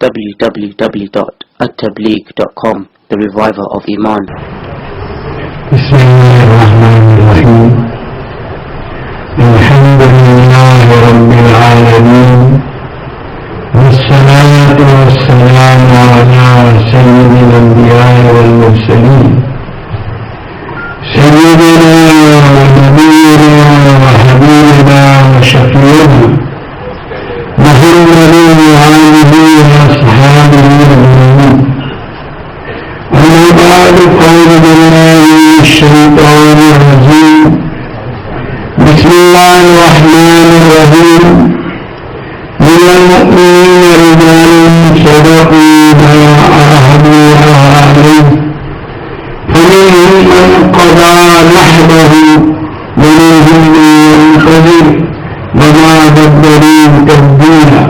www.attableek.com, the reviver of Iman. Bismillahirrahmanirrahim. Alhamdulillahi Rabbil Alameen. Wassalatu wassalamu ala sayyidil anbiya'i wal mursaleen. Sayyidina wa nabiyyina wa habibina wa shafi'ina Muhammadin wa alihi wa ashabihi ajma'in. Amma ba'du, a'udhu billahi minash shaitanir rajim. Bismillahir rahmanir rahim. Minal mu'minina rijalun sadaqu ma ahadu alayhi. فمنهم من قضى نحبه ومنهم من ينتظر وما بدلوا تبديلا.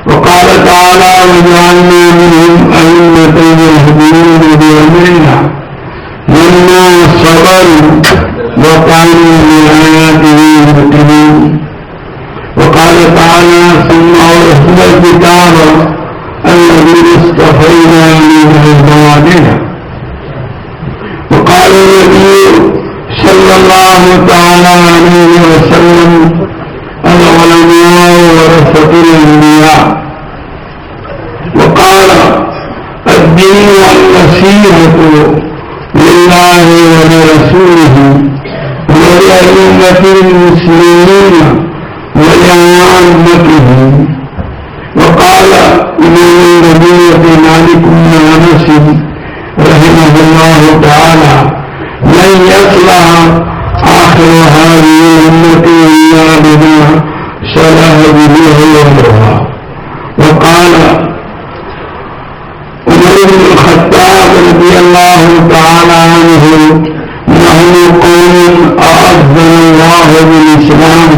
وقال تعالى: وجعلنا منهم أئمة يهدون بأمرنا لما صبروا وكانوا بآياته يوقنون. وقال تعالى: ثم أورثنا الكتاب الذين اصطفينا من عبادنا. وقال النبي صلى الله تعالى عليه وسلم: العلماء ورثة الأنبياء. وقال: الدين والنصيحة لله ولرسوله ولأئمة المسلمين ولعامتهم. وقال إمام المدينة مالك بن أنس رحمه الله تعالى: لن يصلح آخر هذه الأمة إلا بما صلح به أولها. وقال عمر بن الخطاب رضي الله تعالى عنه: نحن قوم أعزنا الله بالإسلام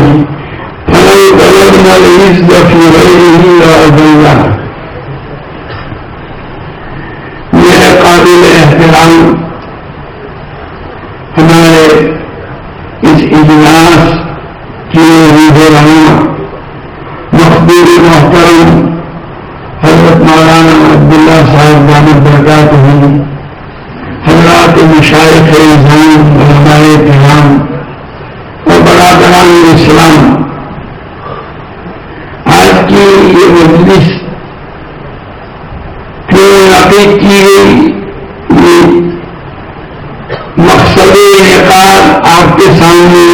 فلو طلبنا العز في غيره لأذلنا. میرے قابل احترام ہمارے اس اجلاس کی رہنما مقبول محترم حضرت مولانا عبداللہ صاحب دامت برکاتہ، حضرات مشائخ اعظام، علماء کرام اور برادران اسلام، آج کی یہ مجلس کیوں منعقد کی گئی، یہ مقصد انعقاد آپ کے سامنے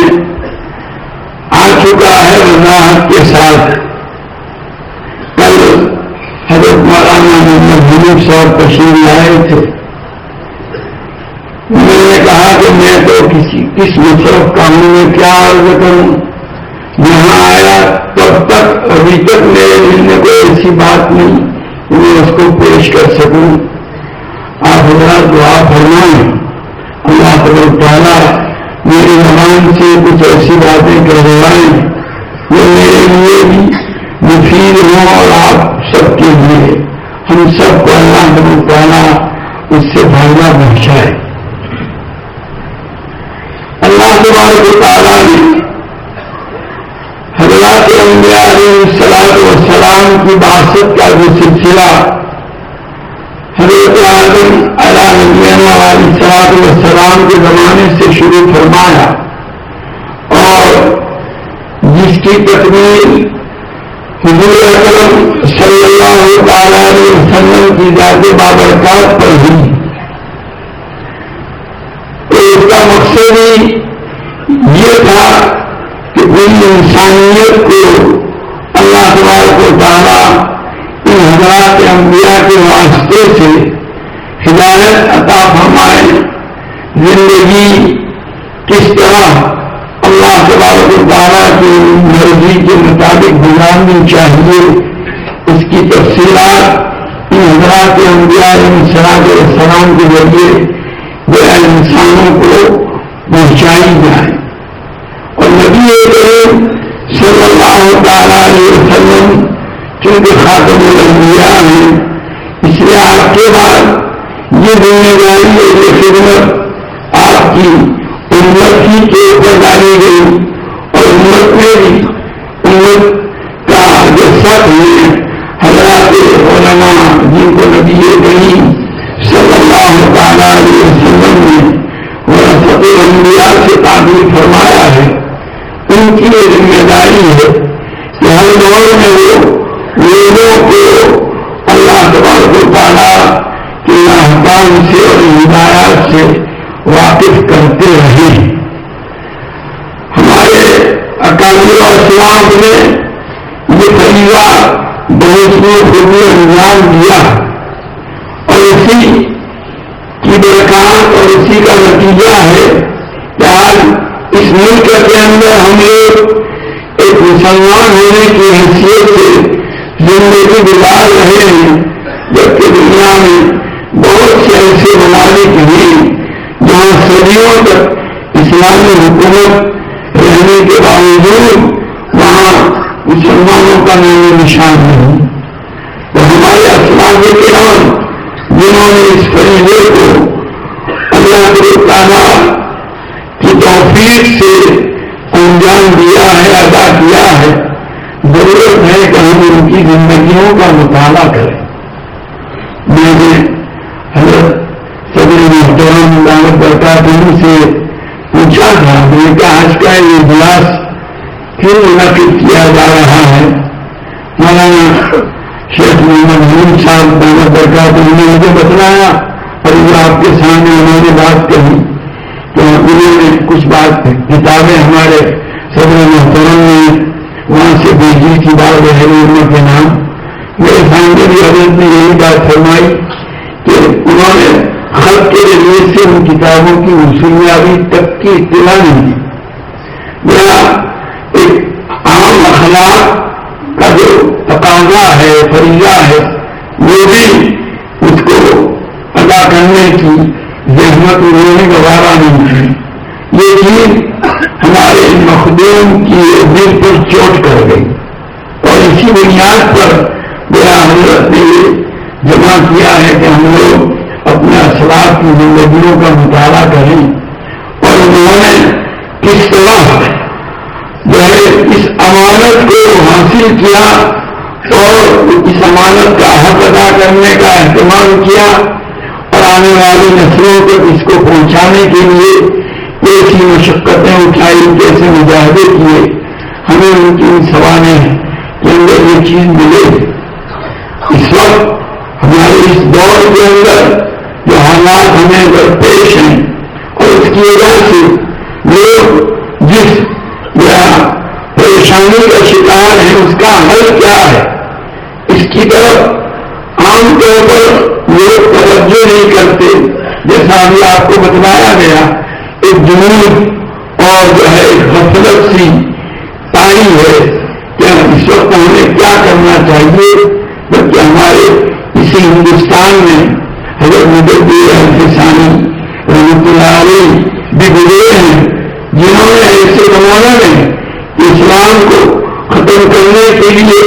آ چکا ہے وضاحت کے ساتھ۔ کل حضرت مولانا محمد حنیف صاحب تشریف لائے تھے، میں نے کہا کہ میں تو کس مصرف کا ہوں، میں کیا عرض کروں، یہاں آیا تب تک ابھی تک میرے دل میں کوئی ایسی بات نہیں کہ میں اس کو پیش کر سکوں۔ آپ حضرات دعا فرمائیں، اللہ تعالیٰ میری زبان سے کچھ ایسی باتیں کہلوائیں جو میرے لیے بھی مفید ہوں اور آپ سب کے لیے، ہم سب کو اللہ تعالیٰ اس سے فائدہ پہنچائے۔ اللہ تبارک و تعالیٰ نے حضرات انبیاء علیہ السلام کی بعثت کا جو سلسلہ حضرت آدم علیہ السلام کے زمانے سے شروع فرمایا اور جس کی تکمیل حضور اکرم صلی اللہ تعالی علیہ وسلم کی ذات بابرکات پر ہوئی، تو اس کا مقصد ہی یہ تھا کہ پوری انسانیت کو اللہ تبارک و تعالیٰ ان حضرات انبیاء کے واسطے سے ہدایت عطا فرمائے، زندگی کس طرح اللہ تبارک و تعالیٰ کی مرضی کے مطابق گزارنی چاہیے، اس کی تفصیلات ان حضرات انبیاء علیہ السلام کے ذریعے انسانوں کو پہنچائی جائیں۔ اور نبی کریم صلی اللہ تعالی علیہ وسلم چونکہ خاتم الانبیاء ہیں، اس لیے آپ کے بعد یہ ذمہ داری اور یہ خدمت آپ کی امت ہی کے اوپر ڈالی گئی، اور امت میں بھی امت کا جو سب ہے کی یہ ذمہ داری ہے کہ ہر دور میں وہ لوگوں کو اللہ تبارک و تعالیٰ کے احکام سے اور ہدایات سے واقف کرتے رہے. ہمارے اکابر و اسلاف نے یہ فریضہ بہت خوبی انجام دیا اور اسی کی برکات اور اسی کا نتیجہ ہے کہ آج اس ملک کے اندر ہم لوگ ایک مسلمان ہونے کی حیثیت سے زندگی گزار رہے ہیں، جبکہ دنیا میں بہت سے ایسے ممالک ہیں جہاں صدیوں تک اسلامی حکومت رہنے کے باوجود وہاں مسلمانوں کا نام نشان نہیں. تو ہمارے اسلاف کرام جنہوں نے اس فریضے کو اللہ تعالیٰ کی توفیق سے انجام دیا ہے، ادا کیا ہے، ضرورت ہے کہ ہم ان کی زندگیوں کا مطالعہ کریں. میں نے حضرت صدر محترم دعوت برکاتہ سے پوچھا تھا، میں نے کہا آج کا یہ اجلاس پھر منعقد کیا جا رہا ہے. مولانا شیخ محمد حمید صاحب دعوت برکاتہ نے مجھے بتلایا اور یہ آپ کے سامنے انہوں نے بات کہی تو انہوں نے کچھ بات کتابیں ہمارے صدر محترم نے وہاں سے بھیجی تھی بار بہر کے نام. میرے سامنے بھی حضرت نے یہی بات فرمائی کہ انہوں نے خط کے ذریعے سے ان کتابوں کی وصولیابی تک کی اطلاع نہیں دی. میرا ایک عام اخلاق کا جو تقاضا ہے، فریضہ ہے، وہ بھی اس کو ادا کرنے کی زحمت انہوں نے گوارا نہیں کی. یہ چیز ہمارے مخدوم کی دل پر چوٹ کر گئی اور اسی بنیاد پر میرا حضرت نے یہ جمع کیا ہے کہ ہم لوگ اپنے اسلاف کی زندگیوں کا مطالعہ کریں اور انہوں نے کس طرح جو ہے اس امانت کو حاصل کیا اور اس امانت کا حق ادا کرنے کا اہتمام کیا اور آنے والی نسلوں تک اس کو پہنچانے کے لیے ایسی مشقتیں اٹھائی، کیسے مجاہدے کیے. ہمیں ان کی سوانح کے اندر یہ چیز ملے. اس وقت ہمارے اس دور کے اندر جو حالات ہمیں درپیش ہیں اور اس کی وجہ سے لوگ جس پریشانی کا شکار ہے اس کا حل کیا ہے، اس کی طرف عام طور پر لوگ توجہ نہیں کرتے. جیسا ابھی آپ کو بتلایا گیا ایک جنون اور جو ہے ایک غفلت سی تاری ہے کہ اس وقت ہمیں کیا کرنا چاہیے. بلکہ ہمارے اسی ہندوستان میں حضرت مجدد الفسانی رحمۃ اللہ علیہ بھی گزرے ہیں جنہوں نے ایسے زمانے میں اسلام کو ختم کرنے کے لیے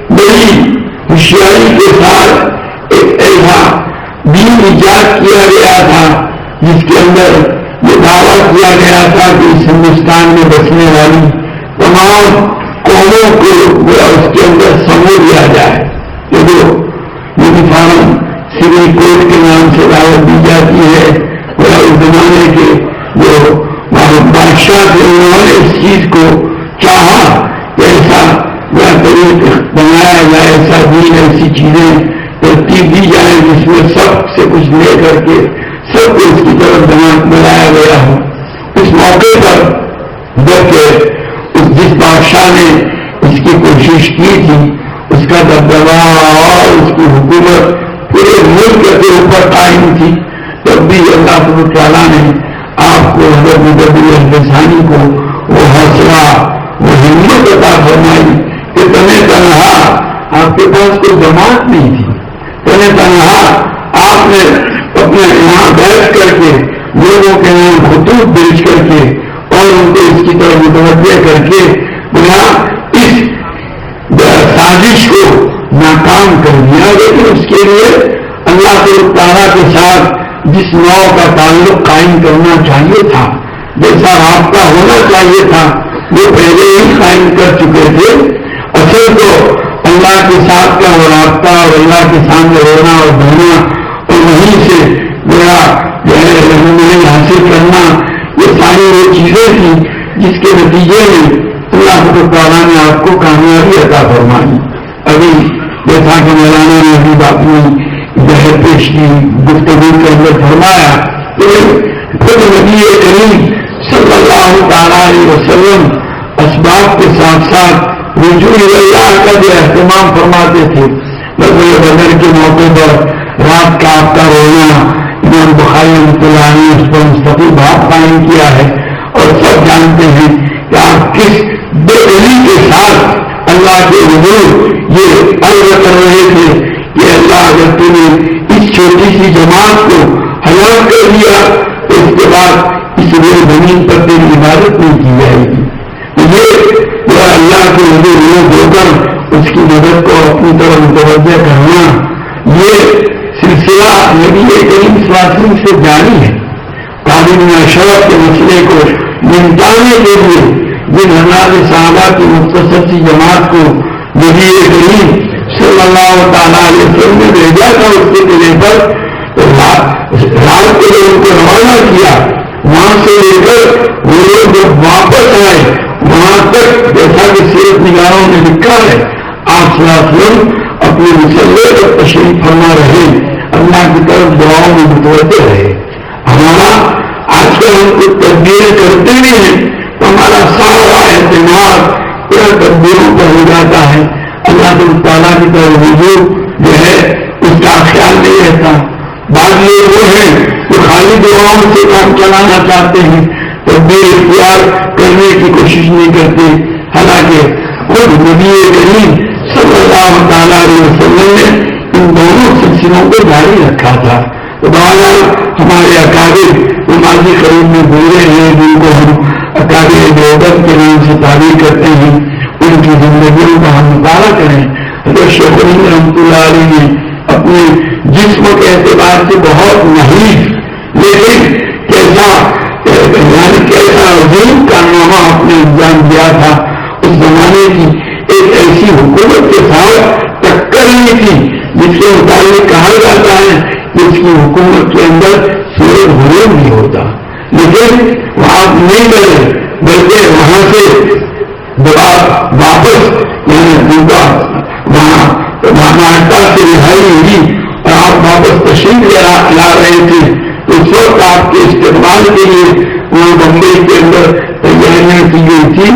بڑی ہوشیاری کے ساتھ ایک ایسا دین ایجاد کیا گیا تھا جس کے اندر یہ دعویٰ کیا گیا تھا کہ اس ہندوستان میں بسنے والی تمام قوموں کو اس کے اندر سمو لیا جائے. کہ جو یونیفارم سول کوڈ کے نام سے دعوت دی جاتی ہے اس زمانے کے جو بادشاہ تھے انہوں نے اس چیز کو چاہا کہ ایسا طریق بنایا جائے، ایسا دین، ایسی چیزیں ترتیب دی جائیں جس میں سب سے کچھ لے کر کے سب کو اس کی طرف بنایا گیا ہو. اس موقع پر جبکہ جس بادشاہ نے اس کی کوشش کی تھی اس کا دبدبا اور اس کی حکومت پورے ملک کے اوپر قائم تھی، تب بھی اللہ تعالیٰ نے آپ کو حضرت مجدد الفسانی کو وہ حوصلہ، وہ ہمت عطا فرمائی کہ تنہا تنہا آپ کے پاس کوئی جماعت نہیں تھی، تنہا آپ نے اپنے یہاں بیٹھ کر کے لوگوں کے نام خطوط بھیج کر کے اور ان کو اس کی طرف متوجہ کر کے یہاں اس سازش کو ناکام کر دیا. لیکن اس کے لیے اللہ تعالیٰ کے ساتھ جس نوع کا تعلق قائم کرنا چاہیے تھا، جیسا رابطہ ہونا چاہیے تھا، وہ پہلے ہی قائم کر چکے تھے. اصل تو اللہ کے ساتھ کا وہ رابطہ اور اللہ کے سامنے رونا اور دھونا اور وہیں سے میرا جو ہے رہنمائی حاصل کرنا، یہ ساری وہ چیزیں تھیں جس کے نتیجے میں اللہ تعالیٰ نے آپ کو کامیابی عطا فرمائی. ابھی جیسا کہ مولانا نے ابھی اپنی بحث پیش کی گفتگو کے اندر فرمایا کہ خود نبی کریم صلی اللہ تعالیٰ علیہ وسلم اسباب کے ساتھ ساتھ رجوع اللہ کا جو اہتمام فرماتے تھے. غزوہ بدر کے موقع پر رات کا آپ کا رونا امام بخاری رحمۃ اللہ نے اس پر مستقل بات قائم کیا ہے. اور سب جانتے ہیں کہ آپ کس بے دلی کے ساتھ اللہ کے حضور یہ عرض کر رہے تھے کہ اللہ اگر تم نے اس چھوٹی سی جماعت کو ہلاک کر دیا تو اس کے بعد اس روئے زمین پر تیری عبادت نہیں کی جائے گی. یہ اللہ کے حضور روح دے کر اس کی مدد کو اپنی طرف متوجہ کرنا، یہ سلسلہ نبی کریم صلی اللہ علیہ وسلم سے جاری ہے. تعلیم اشرف کے مسئلے کو نمٹانے کے لیے جن حضرات صحابہ کی مختصر سی جماعت کو نبی کریم صلی اللہ تعالیٰ علیہ وسلم نے بھیجا تھا، اس کے قلعے پر رات کو ان کو روانہ کیا. وہاں سے لے کر وہ لوگ جب واپس آئے وہاں تک جیسا کہ سیرت نگاروں نے لکھا ہے آپ صلی اللہ علیہ وسلم اپنے مسئلے پر تشریف فرما رہے، اللہ کی طرف دعاؤں میں متوجہ رہے. ہمارا آج کل ہم کچھ تدبیریں کرتے بھی ہیں تو ہمارا سارا اعتماد ان تدبیروں پر ہو جاتا ہے. اللہ تعالیٰ کی طرف رجوع جو ہے اس کا خیال نہیں رہتا. بعض لوگ وہ ہیں جو خالی دعاؤں سے کام چلانا چاہتے ہیں، تدبیر اختیار کرنے کی کوشش نہیں کرتے. حالانکہ خود نبی کریم صلی اللہ تعالیٰ علیہ وسلم نے ان دونوں سلسلوں کو جاری رکھا تھا. تو بہرحال ہمارے اکابر وہ ماضی قریب میں گزرے ہیں جن کو ہم اکابر دیوبند کے نام سے تعبیر کرتے ہیں، ان کی زندگیوں کا ہم مطالعہ کریں. حضرت شیخ الہند رحمۃ اللہ علیہ نے اپنے جسم کے اعتبار سے بہت نحیف لیکن کیسا عظیم کارنامہ اپنے انجام دیا تھا. اس زمانے کی ایک ایسی حکومت کے ساتھ ٹکر نہیں تھی جس کے متعلق کہا جاتا ہے کہ اس کی حکومت کے اندر سورج غروب نہیں ہوتا، لیکن وہاں نہیں گئے بلکہ وہاں سے واپس یعنی وہاں سے رہائی ہوئی اور آپ واپس تشریف لا رہے تھے. اس وقت آپ کے استقبال کے لیے وہاں بمبئی کے اندر تیاریاں کی گئی تھی.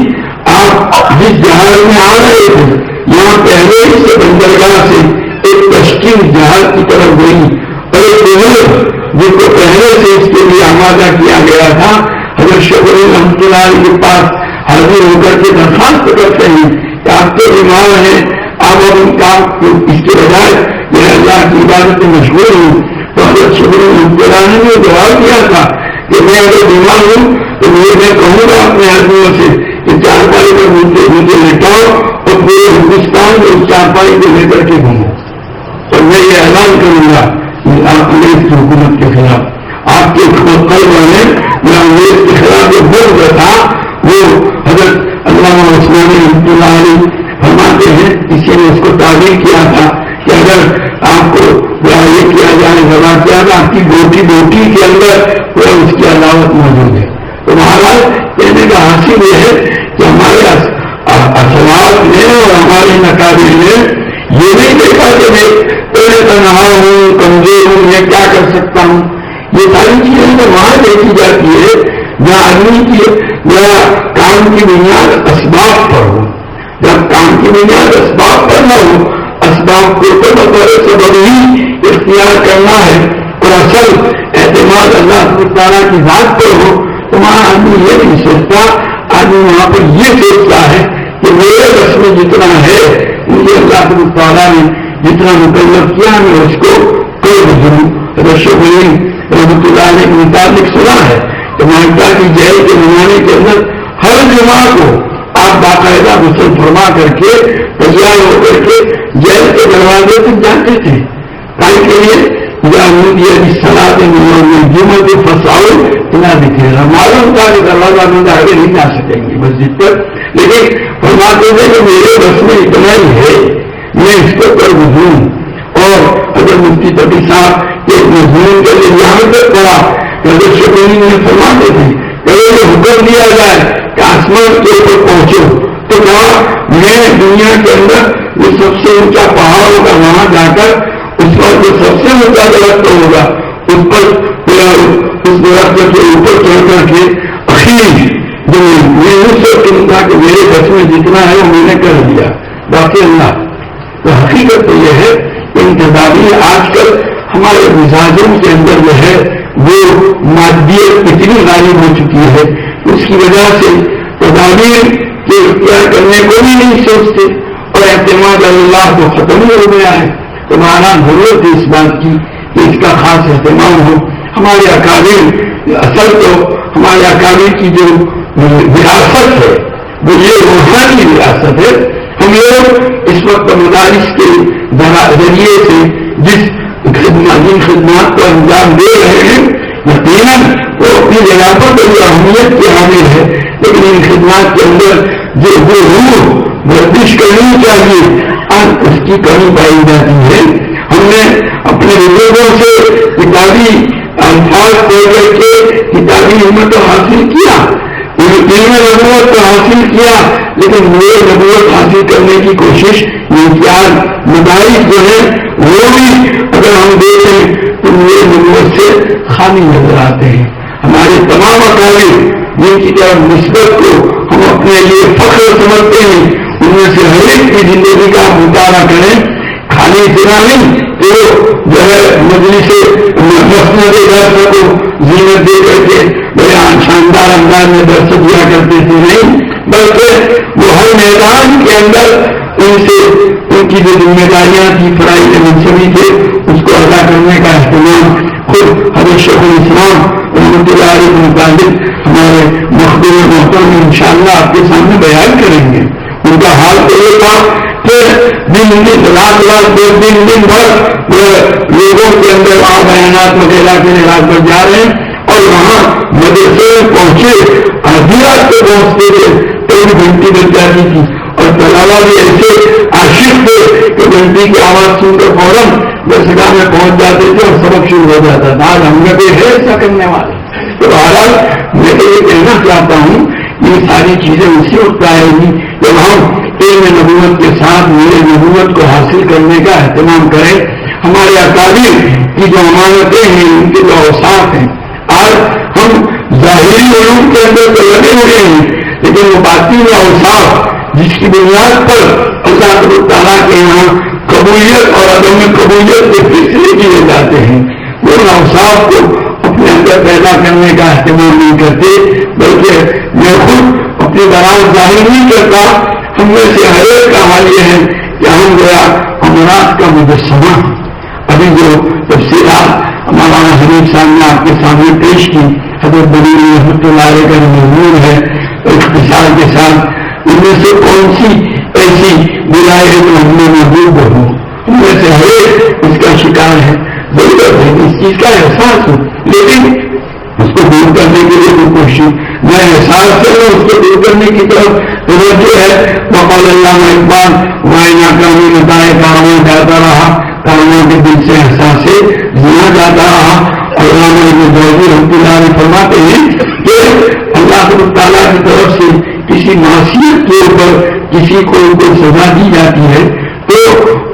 آپ جس جہاز میں آ رہے تھے یہاں پہلے ہی سے بندرگاہ سے ایک تشکیل جہاز کی طرف گئی اور ایک بزرگ جن کو پہلے سے اس کے لیے آمادہ کیا گیا تھا حضرت شیخ الہند رحمۃ اللہ علیہ کے پاس حاضر ہو کر کے درخواست کرتے ہیں کہ آپ کے بیمار ہیں، آپ ان کا اس کے بجائے میں اللہ کی عبادت میں مشغول ہوں. تو حضرت شیخ الہند رحمۃ اللہ علیہ نے جواب دیا تھا کہ میں اگر بیمار ہوں تو میں کہوں گا اپنے آدمیوں سے کہ چارپائی پر مجھے لٹاؤ اور پورے ہندوستان میں اس چارپائی کو لے کر کے گھومو اور میں یہ اعلان کروں گا انگریز کی حکومت کے خلاف. آپ کے قلب میں انگریز کے خلاف جو بغض تھا وہ حضرت علامہ عثمانی رحمۃ اللہ علیہ فرماتے ہیں کسی نے اس کو تعبیر کیا تھا کہ اگر آپ کو یہ کیا جائے ذبح کیا جائے آپ کی بوٹی کے اندر پورا اس کی عداوت موجود ہے. تو مہاراج کہنے کا حاصل یہ ہے کہ ہمارے اثرات نے اور ہمارے نقابل نے یہ نہیں دیکھا کہ میں پہلے تنہا ہوں، کمزور ہوں، میں کیا کر سکتا ہوں. یہ ساری چیزیں تو وہاں دیکھی جاتی ہے جہاں آدمی کی کام کی بنیاد اسباب پر ہو. جب کام کی بنیاد اسباب پر نہ ہو، اسباب کو تو بطور سبب ہی اختیار کرنا ہے اور اصل اعتماد اللہ تعالیٰ کی ذات پر ہو تو وہاں آدمی یہ نہیں سوچتا. آدمی وہاں پر یہ سوچتا ہے کہ میرے بس میں جتنا ہے مجھے اللہ تعالیٰ نے جتنا مکلف کیا میں اس کو کر گزروں. شیخ الہند رحمۃ اللہ علیہ کے مطابق سنا ہے کہ مالٹا کی جیل کے زمانے کے اندر ہر جمعہ کو آپ باقاعدہ غسل فرما کر کے تیار ہو کر کے جیل کے دروازے تک جاتے تھے کام کے لیے. سلاد جمعہ کے فساؤ اتنا دکھے گا معلوم تھا کہ دروازہ بند آگے نہیں جا سکیں گے مسجد پر، لیکن فرماتے تھے کہ میرے بس میں اتنا ہی ہے میں اس کو کر گزروں. اور اگر مفتی تقی صاحب ایک مضمون کے لیے یہاں تک پڑا کہ شکوین میں فرماتے تھے کہ اگر حکم دیا جائے کہ آسمان کے اوپر پہنچو تو کہا میں دنیا کے اندر وہ سب سے اونچا پہاڑ ہوگا وہاں جا کر اس پر جو سب سے اونچا درخت ہوگا اس پر اس درخت کے اوپر چڑھ کر کے اخیر جو میں اس سے تھا کہ میرے بس میں جتنا ہے وہ میں نے کر دیا باقی اللہ. تو حقیقت تو یہ ہے کہ انتظامی آج کل ہمارے مزاجوں کے اندر جو ہے وہ مادیت اتنی غالب ہو چکی ہے اس کی وجہ سے تدابیر کے اختیار کرنے کو بھی نہیں سوچتے اور اعتماد اللہ کو ختم ہو گیا ہے. تو ہمارا ضرورت ہے اس بات کی کہ اس کا خاص اہتمام ہو. ہمارے اکابر اصل تو ہمارے اکابر کی جو وراثت ہے وہ یہ روحانی وراثت ہے. ہم لوگ اس وقت مدارس کے ذریعے سے جن خدمات کو انجام دے رہے ہیں یقیناً وہ اپنی جگہ پر بڑی اہمیت کی حامل ہے لیکن ان خدمات کے اندر جو روح ورزش کرنی چاہیے اس کی کمی پائی جاتی ہے. ہم نے اپنے بزرگوں سے کتابی الفاظ پڑھ کر کے کتابی علم تو حاصل کیا علم نبوت کو حاصل کیا لیکن وہ نبوت حاصل کرنے کی کوشش امتیاز مدارس جو ہے وہ بھی اگر ہم دیکھیں تو وہ نبوت سے خالی نظر آتے ہیں. ہمارے تمام اکابر جن کی طرف نسبت کو ہم اپنے لیے فخر سمجھتے ہیں ان میں سے ہر ایک کی زندگی کا مطالعہ کریں. خالی اتنا نہیں کہ جو ہے مجلس مسند درس کو زینت دے کر کے بڑے شاندار انداز میں درس دیا کرتے تھے نہیں بلکہ وہ ہر میدان کے اندر ان کی جو ذمہ داریاں تھی فرائض منصبی تھے اس کو ادا کرنے کا اہتمام خود حضرت شیخ الاسلام رحمۃ اللہ علیہ کے مطابق ہمارے مخدوم محترم انشاءاللہ آپ کے سامنے بیان کریں گے. ان کا حال تو یہ تھا کہ دن رات دن بھر لوگوں کے اندر وہاں بیانات وغیرہ کے لیے رات بھر جا رہے ہیں اور وہاں مدرسے میں پہنچے آدھی رات کو پہنچتے تھے تو بھی گھنٹی بج جاتی تھی اور طلبا بھی ایسے عاشق تھے کہ گھنٹی کی آواز سن کر فوراً درسگاہ میں پہنچ جاتے تھے اور سبق شروع ہو جاتا تھا. آج ہم نے کوئی ہے ایسا کرنے والے. تو بہرحال میں تو یہ کہنا چاہتا ہوں یہ ساری چیزیں اسی وقت آئے گی جب ہم علم نبوت کے ساتھ میرے نبوت کو حاصل کرنے کا اہتمام کریں. ہمارے اکابر کی جو امانتیں ہیں ان کے جو اوصاف ہیں آج ہم ظاہری علوم کے اندر تو لگے ہوئے ہیں لیکن وہ باطنی اوصاف جس کی بنیاد پر اللہ تعالیٰ کے یہاں قبولیت اور عدم قبولیت کے فیصلے کیے جاتے ہیں وہ اوصاف کو اپنے اندر پیدا کرنے کا اہتمام نہیں کرتے بلکہ میں خود اپنی برات ظاہر نہیں کرتا. ہم میں سے ہر ایک کا حال یہ ہے کہ ہم گیا امراض کا مجسمہ. ابھی جو تفصیلات مولانا حبیب صاحب نے آپ کے سامنے پیش کی حضرت بنی رحمۃ اللہ علیہ کا مضمون ہے اختصار کے ساتھ ان میں سے کون سی ایسی بلائے جو ہم میں موجود ہو ہم میں سے ہر ایک اس کا شکار ہے. ضرورت ہے اس چیز کا احساس ہو لیکن اس کو دور کرنے کے لیے کوئی کوشش میں احساس کروں اس کو دور کرنے کی طرف توجہ ہے. بقول اللہ اقبال وائے ناکامی نتائے کارواں جاتا رہا کارواں کے دل سے احساس سے زنا جاتا رہا. اور علامہ رحمۃ اللہ علیہ فرماتے ہیں کہ اللہ تعالیٰ کی طرف سے کسی معصیت کے اوپر کسی کو سزا دی جاتی ہے تو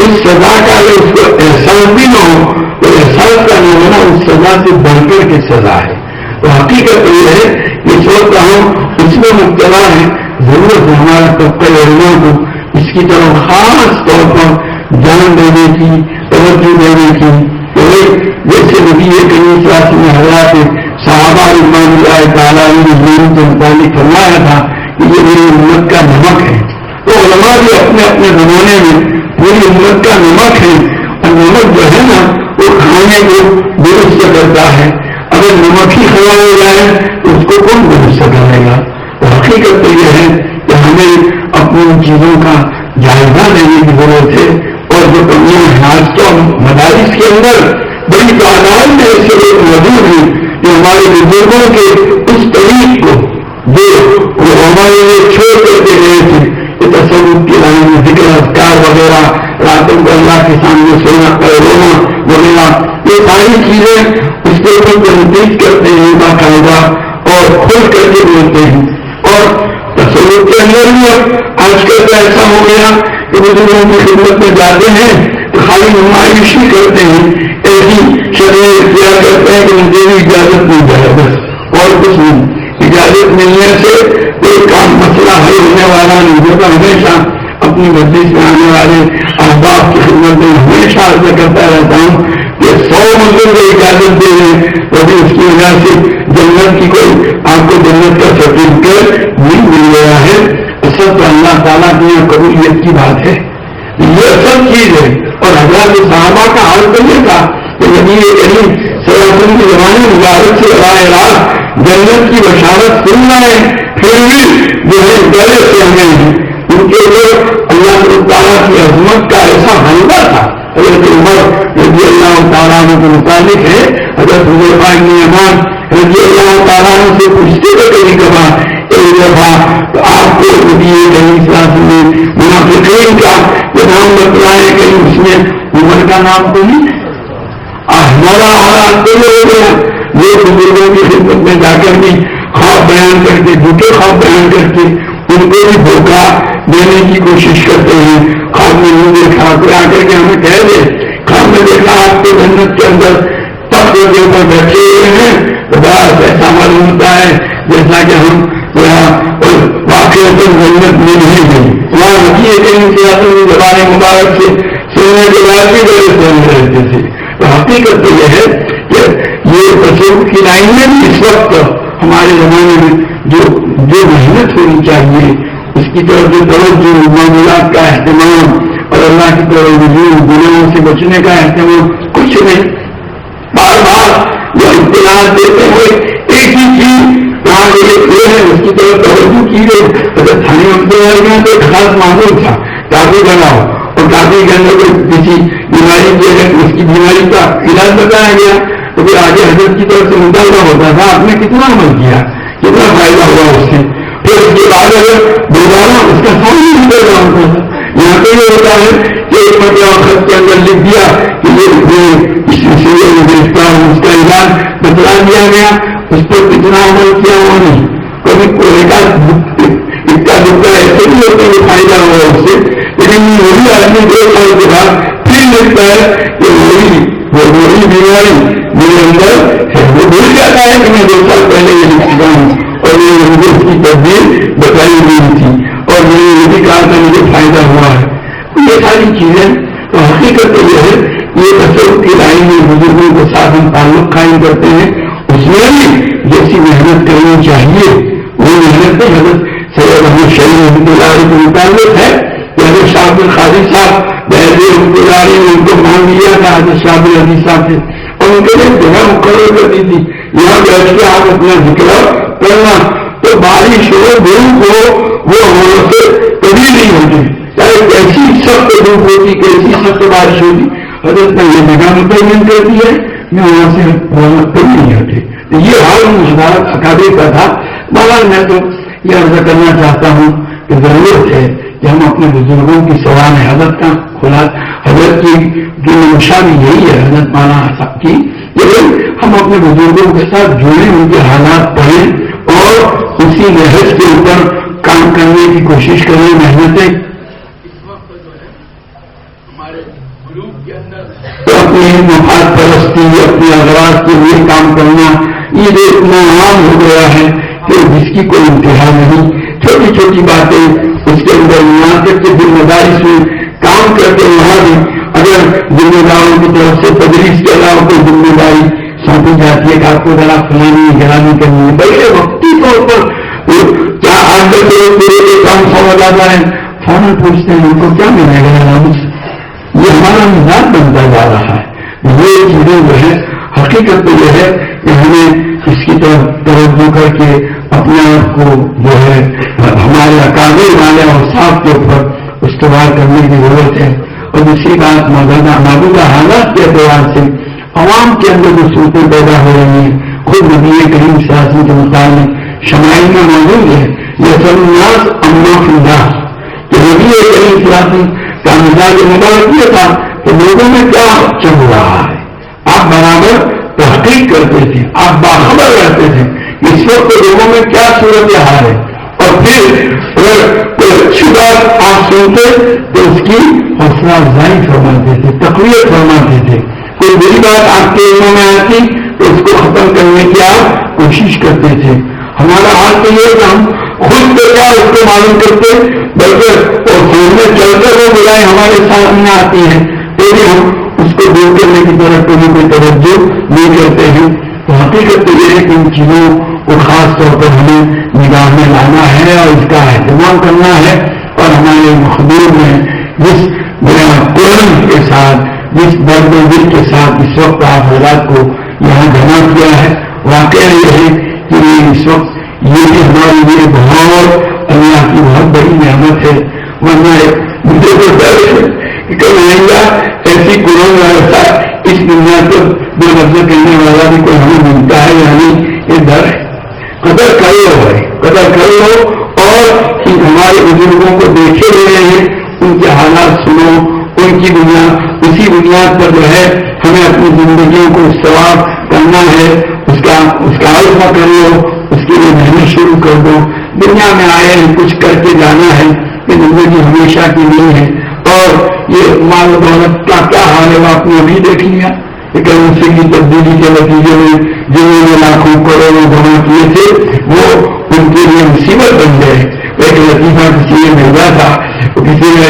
اس سزا کا اگر اس کو احساس بھی نہ ہو تو احساس کا نہ ہونا اس سزا سے بڑھ کر کے سزا ہے. تو حقیقت یہ ہے کہ اس وقت ہم اس میں مبتلا ہیں. ضرورت ہے ہمارا طبقہ علماء کو اس کی طرف خاص طور پر جان دینے کی توجہ دینے کی. جیسے نبی کریم صلی اللہ علیہ وسلم حضرات صحابہ رضوان اللہ تعالیٰ کے متعلق فرمایا تھا کہ یہ میری امت کا نمک ہے. تو علماء بھی اپنے اپنے زمانے میں پوری امت کا نمک ہے اور نمک جو ہے نا وہ کھانے کو درست کرتا ہے. اگر نمک ہی خراب ہو جائے تو اس کو کون درست کرے گا. تو حقیقت تو یہ ہے کہ ہمیں اپنی ان چیزوں کا جائزہ لینے کی ضرورت ہے. اور جو کمیاں آج تو مدارس کے اندر بڑی تعداد میں ایسے لوگ موجود ہیں جو ہمارے بزرگوں کے اس طریق کو جو وہ ہمارے لیے چھوڑ کرتے گئے تھے کہ تصوف کی لائن میں ذکر اذکار وغیرہ راتوں کو اللہ کے سامنے سونا رونا وغیرہ یہ ساری چیزیں اس کے اوپر تنقید کرتے ہیں باقاعدہ اور کھل کر کے بولتے ہیں. اور تصوف کے اندر بھی آج وقت ایسا ہو گیا کہ بزرگوں کی خدمت میں جاتے ہیں تو خالی نمائشی کرتے ہیں، ایسی شرعیں اختیار کرتے ہیں کہ مجھے بھی اجازت مل جائے بس، اور کچھ نہیں۔ اجازت ملنے سے کوئی کام مسئلہ حل ہونے والا نہیں ہوتا۔ ہمیشہ اپنی مجلس میں آنے والے احباب کی خدمت میں ہمیشہ عرض کرتا رہتا ہوں کہ 100 مسلم کو اجازت دے دیں تو بھی اس کی وجہ سے جنت کی کوئی آپ کو جنت کا سرٹیفکیٹ نہیں مل گیا ہے۔ اصل تو اللہ تعالیٰ کی قبولیت کی بات ہے، یہ اصل چیز ہے۔ اور حضرات صحابہ کا حال تو یہ تھا کہ نبی کریم صلی اللہ علیہ وسلم کے زمانے مبارک سے براہ راست جنت کی بشارت سن رہے ہیں، پھر بھی جو ہے ڈرے سے ہمیں ان کے اوپر اللہ تعالیٰ کی عظمت کا ایسا حلوہ تھا۔ حضرت عمر رضی اللہ تعالیٰ عنہ کے متعلق ہے، حضرت حذیفہ بن یمان رضی اللہ تعالیٰ عنہ سے پوچھتے تھے کبھی کبھار ایک دفعہ تو آپ کو نبی کریم صلی اللہ علیہ وسلم نے منافقین کا جو نام بتلائے کہیں اس میں عمر کا نام تو نہیں ہمارا حالات تو یہ ہو گیا۔ یہ بزرگوں کی خدمت میں جا کر بھی خواب بیان کر کے جھوٹے خواب بیان کر کے ان کو بھی دھوکہ دینے کی کوشش کرتے ہیں۔ خواب میں نہیں دیکھا کوئی آ کر کے ہمیں کہہ دے خواب میں دیکھا آپ کو جنت کے اندر تخت کے اوپر بیٹھے ہوئے ہیں تو بس ایسا معلوم ہوتا ہے جیسا کہ ہم واقعی جنت میں نہیں گئی۔ وہاں نبی کریم صلی اللہ علیہ وسلم زبان مبارک سے سننے کے بعد بھی بڑے سن رہتے تھے۔ تو حقیقت تو یہ ہے کہ یہ تصوف کی لائن میں بھی اس وقت ہمارے زمانے میں جو محنت ہونی چاہیے اس کی طرف جو توجہ، معاملات کا اہتمام اور اللہ کی طرف رجوع، گناہوں سے بچنے کا اہتمام کچھ نہیں۔ بار بار جو امتحان دیتے ہوئے ایک ہی چیز کہاں یہ ہے اس کی طرف توجہ کی گئی۔ اگر تھانے امتحان میں تو ایک خاص معمول تھا کافی بناؤ، اور کافی کے اندر کوئی کسی بیماری کی ہے اس کی بیماری کا علاج بتایا گیا تو پھر آگے حضرت کی طرف سے مطالبہ ہوتا تھا آپ نے کتنا عمل کیا، کتنا فائدہ ہوا اس سے، پھر اس کے بعد اگر دوبارہ اس کا سامنے نکل رہا ہوتا تھا۔ یہاں پہ یہ ہوتا ہے کہ ایک مرتبہ خط کے اندر لکھ دیا کہ یہ اس سلسلے میں گرفتار ہوں، اس کا علاج بتلا دیا گیا، اس پر کتنا عمل کیا ہوا نہیں۔ کبھی اکا دکا ایسے بھی ہوتے ہیں فائدہ ہوا اس سے، لیکن وہی آدمی 2 سال کے بعد پھر لکھتا ہے کہ وہی بیماری میرے اندر ہے، وہ بھول جاتا ہے کہ میں 2 سال پہلے یہ لکھ چکا ہوں اور یہ مجھے اس کی تبدیل بتائی گئی تھی اور میں نے یہ بھی کہا تھا مجھے فائدہ ہوا ہے۔ یہ ساری چیزیں تو حقیقت تو یہ ہے یہ تصوف کی لائن میں بزرگوں کے ساتھ ہم تعلق قائم کرتے ہیں، اس میں بھی جیسی محنت کرنی چاہیے وہ محنت تو حضرت سید احمد شہید رحمۃ اللہ علیہ کے متعلق ہے۔ حضرت شاہ عبد القادر صاحب بحری رحمۃ اللہ علیہ نے ان کو مان لیا تھا حضرت شاہ عبد العزیز صاحب سے، اور ان کے لیے جگہ مقرر کر دی تھی یہاں بیٹھ کے آپ اپنا ذکر کرنا، تو بارش ہو دھوپ ہو وہ ہمارے سے کبھی نہیں ہوتی، چاہے کیسی سخت دھوپ ہوتی کیسی سخت بارش ہوتی، حضرت نے یہ جگہ متعین کر دی ہے میں وہاں سے کبھی نہیں ہٹے۔ یہ حال حضرات اکابر کا تھا۔ بہرحال میں تو یہ عرض کرنا چاہتا ہوں کہ ضرورت ہے کہ ہم اپنے بزرگوں کی سوال حضرت کا حضرت کی جو منشا بھی یہی ہے حضرت مولانا صاحب کی، لیکن ہم اپنے بزرگوں کے ساتھ جڑیں، ان کے حالات پڑھیں اور اسی نہج کے اوپر کام کرنے کی کوشش کریں، محنتیں اپنی مفاد پرستی اپنی اغراض کے لیے کام کرنا یہ اتنا عام ہو گیا ہے کہ جس کی کوئی انتہا نہیں۔ چھوٹی چھوٹی باتیں اس کے اندر یہاں تک کہ ذمہ داری سے کام کرتے وہاں بھی اگر ذمہ داروں کی طرف سے تدریس کے علاوہ کوئی ذمہ داری سونپی جاتی ہے کہ آپ کو ذرا فلانی نگرانی کرنی ہے، بڑے وقتی طور پر کیا آج پورے کام سمجھ آتا ہے فوراً پوچھتے ہیں ان کو کیا ملے گا، یہ ہمارا مزاج بنتا جا رہا ہے۔ یہ چیزیں جو ہے حقیقت تو یہ ہے کہ ہمیں اس کی طرف توجہ کر کے اپنے آپ کو جو ہے ہمارے اکابر والے اور صاحب کے اوپر استوار کرنے کی ضرورت ہے۔ اور دوسری بات موجودہ حالات کے اعتبار سے عوام کے اندر جو صورتیں پیدا ہو رہی ہیں خود نبی کریم صلی اللہ علیہ وسلم کے مطابق شمائل میں موجود ہے، یہ سب الناس اما فی الناس، کہ نبی کریم صلی اللہ علیہ وسلم کا مزاج مبارک یہ تھا کہ لوگوں میں کیا چل رہا ہے آپ برابر تحقیق کرتے تھے، آپ باخبر رہتے تھے اس وقت لوگوں میں کیا صورت حال ہے اور اور پھر اگر کوئی اچھی بات آپ سنتے تو اس کی حوصلہ افزائی فرماتے تھے، تقویت فرماتے تھے. کوئی بری بات آپ کے علموں میں آتی تو اس کو ختم کرنے کی آپ کوشش کرتے تھے. ہمارا حال تو یہ کہ ہم خود تو کیا اس کو معلوم کرتے، بلکہ اور سامنے چل کر وہ برائے ہمارے سامنے آتی ہے تو بھی ہم اس کو دور کرنے کی طرف کوئی توجہ نہیں کرتے ہیں. تو حقیقت تو یہ ہے کہ ان چیزوں کو خاص طور پر ہمیں نگاہ میں لانا ہے اور اس کا اہتمام کرنا ہے. اور ہمارے مخدوم میں جس قرآن کے ساتھ، جس درد و دل کے ساتھ اس وقت آپ حضرات کو یہاں جمع کیا ہے، واقعہ یہ ہے کہ اس وقت یہ بھی ہمارے لیے بہت اللہ کی بہت بڑی نعمت ہے. ورنہ مجھے تو ڈر ہے کہ کل آئندہ ایسی قرآن ایسا اس دنیا کو بے لفظ کرنے والا بھی کوئی ہمیں ملتا ہے، یعنی یہ ڈر ہے. قدر کرو بھائی، قدر کر لو. اور ہمارے بزرگوں کو دیکھے ہوئے ہیں، ان کے حالات سنو، ان کی اسی بنیاد پر جو ہے ہمیں اپنی زندگیوں کو استوار کرنا ہے. اس کا عزم کر لو، اس کے لیے محنت شروع کر دو. دنیا میں آئے ہیں کچھ کر کے جانا ہے، یہ زندگی ہمیشہ کی نہیں ہے. اور یہ مال و دولت کا کیا حال ہے وہ آپ نے ابھی دیکھ لیا. کرنسی کی تبدیلی کے نتیجے میں جنہوں نے لاکھوں کروڑوں جمع کیے تھے وہ ان کے لیے مصیبت بن گئے. ایک لطیفہ کسی نے بھیجا تھا، کسی نے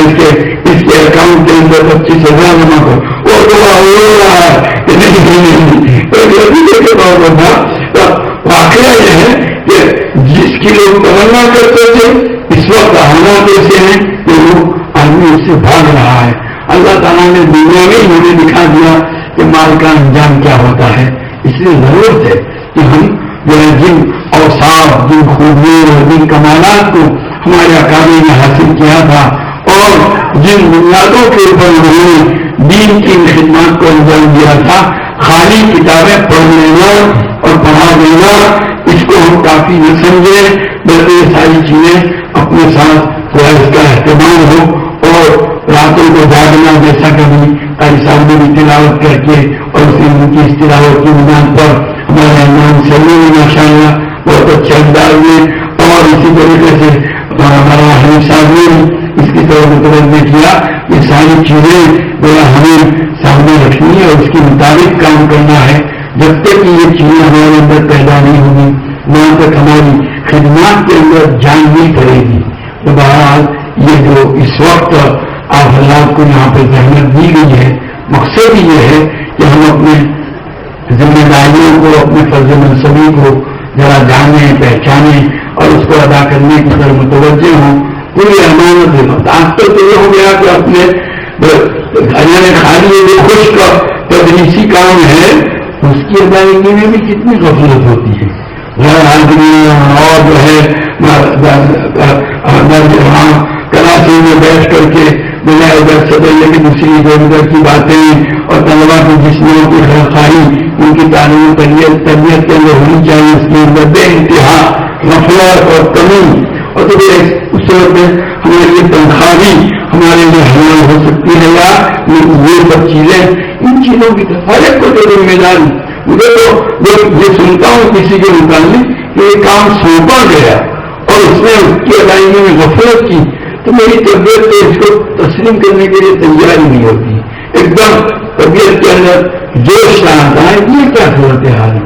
اس کے اکاؤنٹ کے اندر 25,000 جمع کر، وہ تو ہو رہا ہے ایک لطیفے کے طور پر تھا. واقعہ یہ ہے کہ جس کی لوگ تمنا کرتے تھے اس وقت حالات ایسے ہیں کہ وہ آدمی اس سے بھاگ رہا ہے. اللہ تعالیٰ نے دنیا میں ہی ہمیں دکھا دیا کہ مال کا انجام کیا ہوتا ہے. اس لیے ضرورت ہے کہ ہم جو ہے جن اوصاف، جن خوبیوں اور جن کمالات کو ہمارے اکابر نے حاصل کیا تھا اور جن بنیادوں کے اوپر انہوں نے دین کی خدمات کو انجام دیا تھا، خالی کتابیں پڑھ لینا اور پڑھا دینا اس کو ہم کافی نہ سمجھیں، بلکہ یہ ساری چیزیں اپنے ساتھ اس کا اہتمام ہو. اور راتوں کو جاگنا، جیسا کبھی صاحب نے تلاوت کر کے اور ان کی اس تلاوت کی بنیاد پر ہمارے امام سلیم نے ماشاء اللہ بہت اچھے انداز میں، اور اسی طریقے سے ہمارا حمید صاحب نے اس کی طرف متوجہ کیا. یہ ساری چیزیں جو ہمیں سامنے رکھنی ہے اور اس کے مطابق کام کرنا ہے. جب تک کہ یہ چیزیں ہمارے اندر پیدا نہیں ہوگی وہاں تک ہماری خدمات کے اندر جان نہیں پڑے گی. تو بہرحال یہ جو اس وقت آپ حضرات کو یہاں پہ زحمت دی گئی ہے، مقصد یہ ہے کہ ہم اپنے ذمہ داریوں کو، اپنے فرض منصبی کو ذرا جانیں، پہچانیں اور اس کو ادا کرنے کی طرف متوجہ ہوں. پوری امانت ہے. آج تک تو یہ ہو گیا کہ اپنے خالی جو خشک تدریسی کام ہے اس کی ادائیگی میں بھی کتنی غفلت ہوتی ہے. غیر آدمی اور جو ہے کراچی میں بیٹھ کر کے بجائے ادھر سے پہلے کی دوسری ادھر کی باتیں اور طلبا کی جسموں کی خواہی ان کی تعلیم تربیت کے اندر ہونی چاہیے، اس کے اندر بے انتہا غفلت اور کمی. اور تو اس وقت میں ہماری یہ تنخواہ بھی ہمارے لیے حلال ہو سکتی ہے یا یہ سب چیزیں، ان چیزوں کی ہر ایک کو جو ذمہ داری. مجھے تو یہ سنتا ہوں کسی کے متعلق کہ یہ کام سونپا گیا اور اس نے اس کی ادائیگی میں غفلت کی تو میری طبیعت تو اس کو تسلیم کرنے کے لیے تیار ہی نہیں ہوتی. ایک دم طبیعت کے اندر جوش آتا ہے. یہ کیا صورت حال ہے؟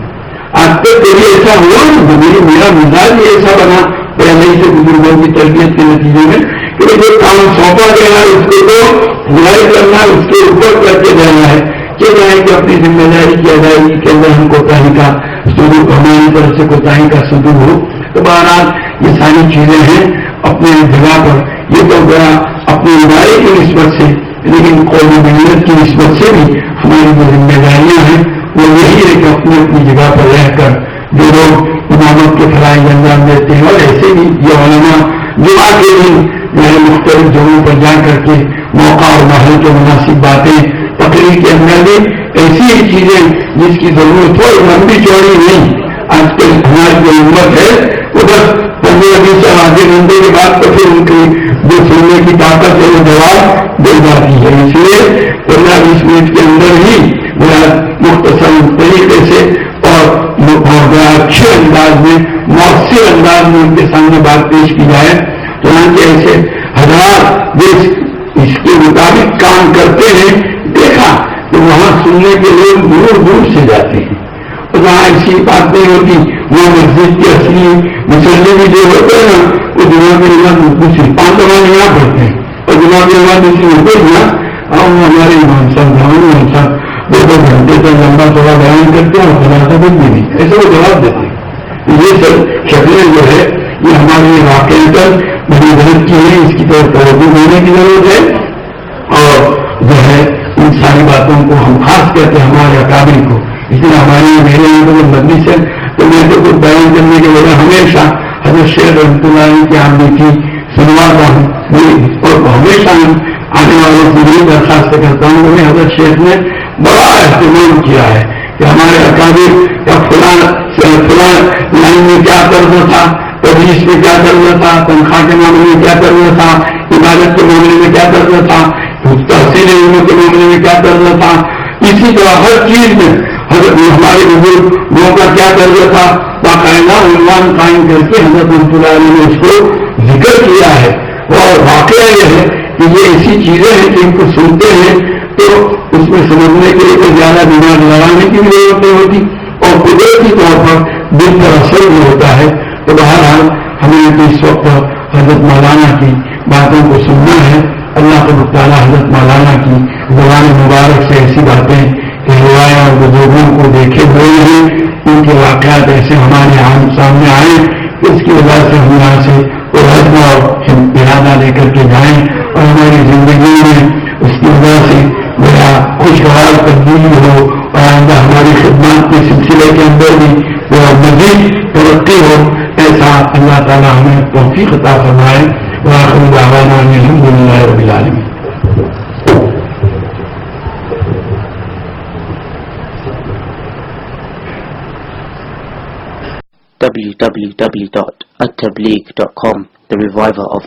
آج تک کبھی ایسا ہوا میرا مزاج ہی ایسا بنا پہلے ہی سے بزرگوں کی تربیت کے نتیجے میں کہ جو کام سونپا گیا ہے اس کو تو بھلائی کرنا، اس کے اوپر کر کے جانا ہے کہ جائیں کہ اپنی ذمہ داری کی ادائیگی کے اندر ہم کوتاہی کا سلوک، ہماری طرف سے کوتاہی کا سلوک ہو. تو بہرحال یہ ساری چیزیں ہیں اپنے جگہ پر. یہ تو گیا اپنے ادارے کی نسبت سے، لیکن قومی ملت کی نسبت سے بھی ہماری جو ذمہ داریاں ہیں وہ یہی ہے کہ اپنی اپنی جگہ پر رہ کر جو لوگ امامت کے فرائض انجام دیتے ہیں اور ایسے بھی یہ علماء جمعہ کے دن مختلف جگہوں پر جا کر کے موقع اور ماحول کے مناسب باتیں، تقریر کے اندر بھی ایسی ہی چیزیں جس کی ضرورت ہو، لمبی چوڑی نہیں. آج کل ہماری جو امت ہے وہ بس 15-20 سال آدھے گھنٹے کے بعد تو پھر ان کی جو سننے کی طاقت ہے وہ جواب دے جاتی ہے. اس لیے 15-20 منٹ کے اندر ہی مختصر طریقے سے اور اچھے انداز میں مؤثر انداز میں ان کے سامنے بات پیش کی جائے. چنانچہ ایسے حضرات جو اس کے مطابق کام کرتے ہیں دیکھا تو وہاں سننے کے لوگ دور دور سے جاتے ہیں. اور جہاں ایسی بات نہیں ہوتی وہاں مسجد کے اصلی مسلم بھی جو ہوتے ہیں نا وہ جمعہ کی نماز دوسری 5 نماز یہاں پڑھتے ہیں اور جمعہ کی نماز دوسری ہوتے ہیں نا. اور ہمارے امام صاحب 2 گھنٹے تک لمبا تھوڑا بیان کرتے ہیں اور خدا کا بھی نہیں ایسے وہ جواب دیتے ہیں. یہ سب شکلیں جو ہے یہ ہمارے واقعی پر بڑی غلط کی ہے. اس کی طرف توجہ دینے کی ضرورت ہے. اور جو ہے ان ساری باتوں کو ہم خاص کرتے ہمارے اکابر کو اس لیے ہمارے میرے یہاں تو مدنی سے تو میں تو کچھ بیان کرنے کے وجہ ہمیشہ حضرت شیخ رحمۃ اللہ علیہ کی آمدنی کی سنواتا ہوں اور ہمیشہ آنے والوں کی بھی درخواست کرتا ہوں کہ حضرت شیخ نے بڑا اہتمام کیا ہے کہ ہمارے اکابر کا فلاں لائن میں کیا قرض تھا, تدریس میں کیا قرض تھا, تنخواہ کے معاملے میں کیا قرض تھا, عبادت کے معاملے میں کیا قرض تھا, تحصیل علم کے معاملے میں کیا قرض تھا. اسی طرح ہر چیز میں حضرت ہمارے بزرگوں کا کیا قرض تھا باقاعدہ عنوان قائم کر کے حضرت رحمۃ اللہ علیہ نے اس کو ذکر کیا ہے. اور واقعہ یہ ہے کہ یہ ایسی چیزیں ہیں کہ ان کو سنتے ہیں تو اس میں سمجھنے کے لیے کوئی زیادہ دماغ لگانے کی بھی ضرورت نہیں ہوتی اور قدرتی طور پر دل پر اثر بھی ہوتا ہے. تو بہرحال ہمیں تو اس وقت حضرت مولانا کی باتوں کو سننا ہے. اللہ کو تعالیٰ حضرت مولانا کی زبان مبارک سے ایسی باتیں کہ روایات اور بزرگوں کو دیکھے ہوئے ہیں ان کے واقعات ایسے ہمارے سامنے آئے اس کی وجہ سے ہم یہاں سے رجم اور ارادہ لے کر کے جائیں اور ہماری زندگی میں اس کی وجہ سے بڑا خوشگوار تبدیلی ہو اور آئندہ ہماری خدمات کے سلسلے کے اندر بھی وہ مزید ترقی ہو. ایسا اللہ تعالیٰ ہمیں توفیق عطا فرمائے. وآخر دعوانا الحمد للہ رب العالمین. www.attableek.com, the reviver of